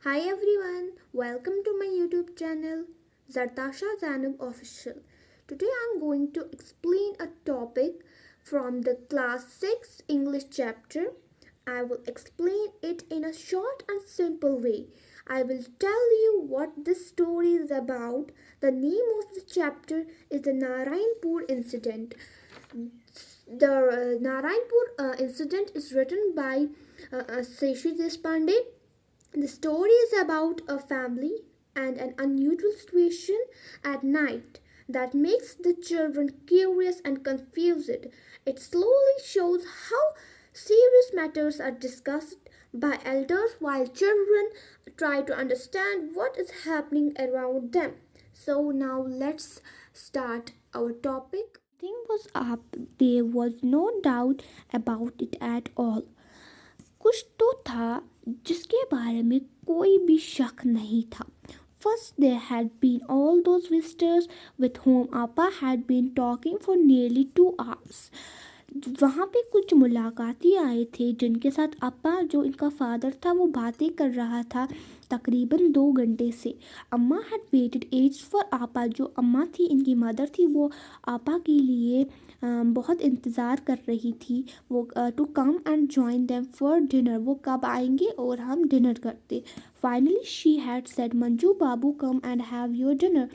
Hi everyone, welcome to my YouTube channel Zartasha Zanub Official. Today I'm going to explain a topic from the class 6 English chapter. I will explain it in a short and simple way. I will tell you what this story is about. The name of the chapter is the Narayanpur incident. The Narayanpur incident is written by Seshi Deshpande. The story is about a family and an unusual situation at night that makes the children curious and confused. It slowly shows how serious matters are discussed by elders while children try to understand what is happening around them. So, now let's start our topic. Thing was up, there was no doubt about it at all. कुछ तो था जिसके बारे में कोई भी शक नहीं था. First, there had been all those visitors with whom Appa had been talking for nearly 2 hours. वहाँ पे कुछ मुलाकाती आए थे जिनके साथ अप्पा जो इनका फादर था वो बातें कर रहा था तकरीबन 2 घंटे से. अम्मा हैड वेटेड एज फॉर आपा. जो अम्मा थी इनकी मदर थी वो आपा के लिए बहुत इंतज़ार कर रही थी. वो to come and join them for dinner. वो कब आएंगे और हम डिनर करते. Finally she had said Manju Babu come and have your dinner.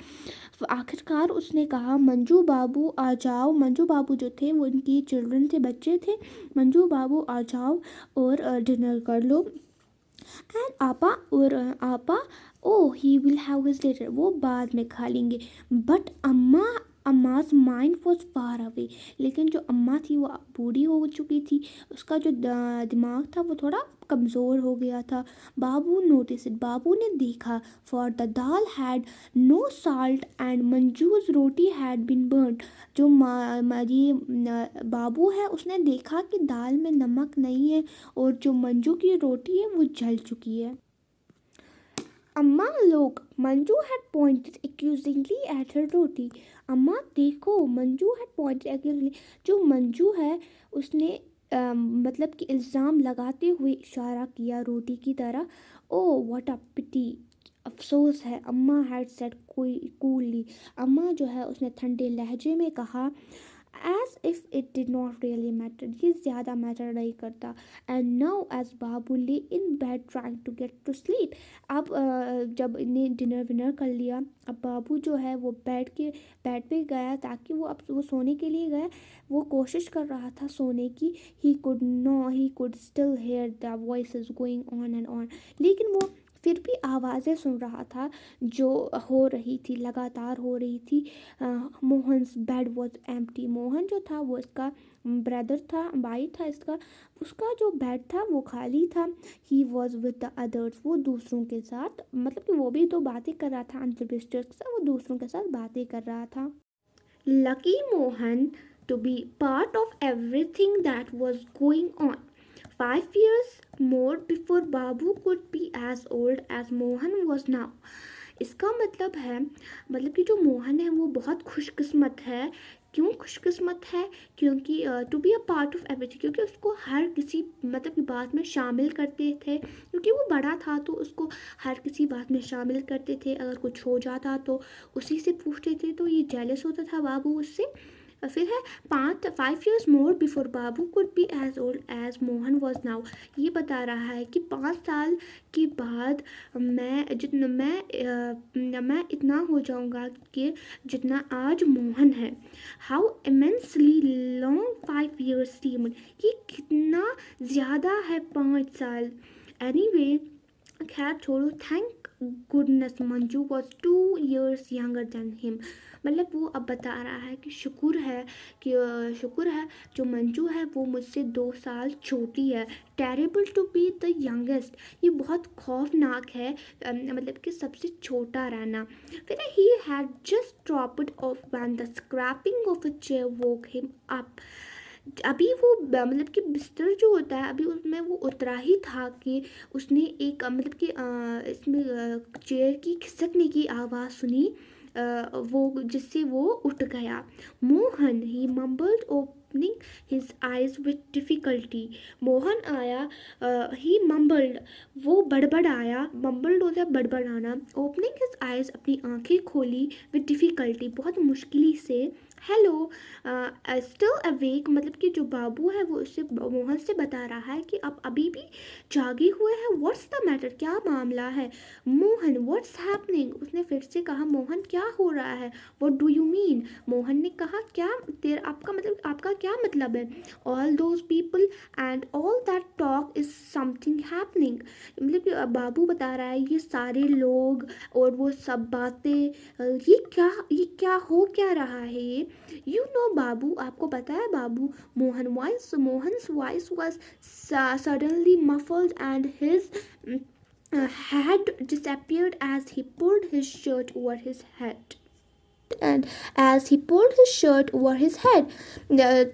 आखिरकार उसने कहा मंजू बाबू आ जाओ. मंजू बाबू जो थे वो इनकी चिल्ड्रन थे, बच्चे थे. मंजू बाबू आ जाओ और डिनर कर लो. एंड आपा और आपा oh he will have his later. वो बाद में खा लेंगे. But Amma's mind was far away. लेकिन जो अम्मा थी वो बूढ़ी हो चुकी थी. उसका जो दिमाग था वो थोड़ा कमज़ोर हो गया था. बाबू नोटिस. बाबू ने देखा for the dal had no salt and Manju's roti had been burn. जो बाबू है उसने देखा कि दाल में नमक नहीं है और जो मंजू की रोटी है वो जल चुकी है. अम्मा लोग. Manju had pointed accusingly at her roti. Amma देखो. Manju had pointed accusingly. जो मंजू है उसने मतलब कि इल्ज़ाम लगाते हुए इशारा किया रोटी की तरह. ओ व्हाट अ पिटी. अफसोस है. अम्मा हैड सेड कोई कूलली. अम्मा जो है उसने ठंडे लहजे में कहा as if it did not really matter. ये ज़्यादा मैटर नहीं करता. And now as Babu lay in bed trying to get to sleep. अब जब इन्हें डिनर विनर कर लिया अब बाबू जो है वो बेड पे गया ताकि वो सोने के लिए गया. वो कोशिश कर रहा था सोने की. He could still here the voices going on and on. लेकिन वो फिर भी आवाज़ें सुन रहा था जो हो रही थी, लगातार हो रही थी. Mohan's bed was empty. Mohan जो था वो इसका ब्रदर था, भाई था इसका. उसका जो बेड था वो खाली था. He was with the others. वो दूसरों के साथ मतलब कि वो भी तो बातें कर रहा था अंदर बिस्टर्स के साथ. वो दूसरों के साथ बातें कर रहा था. Lucky Mohan to be part of everything that was going on. 5 years more before Babu could be as old as Mohan was now. इसका मतलब है कि जो मोहन है वो बहुत खुशकिस्मत है. क्यों खुशकिस्मत है? क्योंकि to be a part of everything. क्योंकि उसको हर किसी मतलब की बात में शामिल करते थे. क्योंकि वो बड़ा था तो उसको हर किसी बात में शामिल करते थे. अगर कुछ हो जाता तो उसी से पूछते थे. तो ये जेलस होता था बाबू उससे. फिर है 5 years more before Babu could be as old as Mohan was now. ये बता रहा है कि 5 साल के बाद मैं इतना हो जाऊंगा कि जितना आज मोहन है. How immensely long 5 years seemed. ये कितना ज़्यादा है 5 साल. एनीवे खैर छोड़ो. Thank goodness Manju was 2 years younger than him. मतलब वो अब बता रहा है कि शुक्र है जो मंजू है वो मुझसे 2 साल छोटी है. Terrible to be the youngest. ये बहुत खौफनाक है मतलब कि सबसे छोटा रहना. फिर he had just dropped off when the scraping of a chair woke him up. अभी वो मतलब कि बिस्तर जो होता है अभी उसमें वो उतरा ही था कि उसने एक मतलब कि इसमें चेयर की खिसकने की आवाज़ सुनी. वो जिससे वो उठ गया. मोहन ही mumbled opening his eyes with difficulty. Mohan आया, he mumbled, वो बड़बड़ाया, mumbled होता है बड़बड़ाना. Opening his eyes, अपनी आंखें खोली, with difficulty, बहुत मुश्किली से. हेलो, स्टिल अवेक, मतलब कि जो बाबू है वो उससे मोहन से बता रहा है कि आप अभी भी जागे हुए हैं. व्हाट्स द मैटर, क्या मामला है. मोहन, व्हाट्स हैपनिंग, उसने फिर से कहा. मोहन, क्या हो रहा है. What do you mean, Mohan ने कहा. क्या आपका क्या मतलब है. All those people and all that talk is something happening, मतलब कि बाबू बता रहा है ये सारे लोग और वो सब बातें, ये क्या हो क्या रहा है ये. यू नो बाबू, आपको पता है Babu. Mohan's voice was suddenly muffled and his head disappeared as he pulled his shirt over his head. And as he pulled his shirt over his head,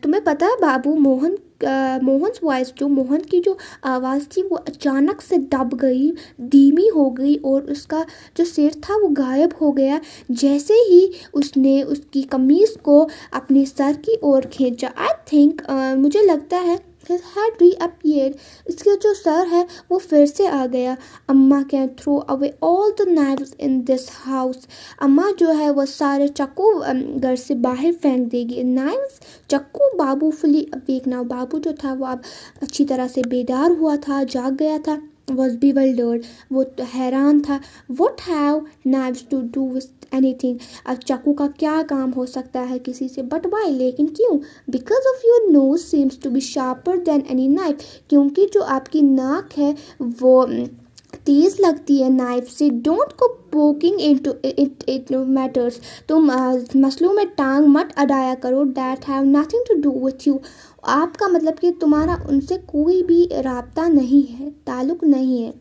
तुम्हें पता है बाबू, मोहन्स वॉइस, जो मोहन की जो आवाज़ थी वो अचानक से दब गई, धीमी हो गई और उसका जो सिर था वो गायब हो गया जैसे ही उसने उसकी कमीज़ को अपने सर की ओर खींचा. आई थिंक, मुझे लगता है, his head reappeared, इसका जो सर है वो फिर से आ गया. Amma can throw away all the knives in this house, अम्मा जो है वो सारे चाकू घर से बाहर फेंक देगी. knives, चाकू. बाबू fully awake now, बाबू जो था वो अब अच्छी तरह से बेदार हुआ था, जाग गया था. was bewildered, वो हैरान था. what have knives to do with anything, अब चाकू का क्या काम हो सकता है किसी से. but why, लेकिन क्यों. because of your nose seems to be sharper than any knife, क्योंकि जो आपकी नाक है वो तेज लगती है नाइफ से. Don't go poking into it matters, तुम मसलों में टांग मत अड़ाया करो. That have nothing to do with you, आपका मतलब कि तुम्हारा उनसे कोई भी राब्ता नहीं है, ताल्लुक नहीं है.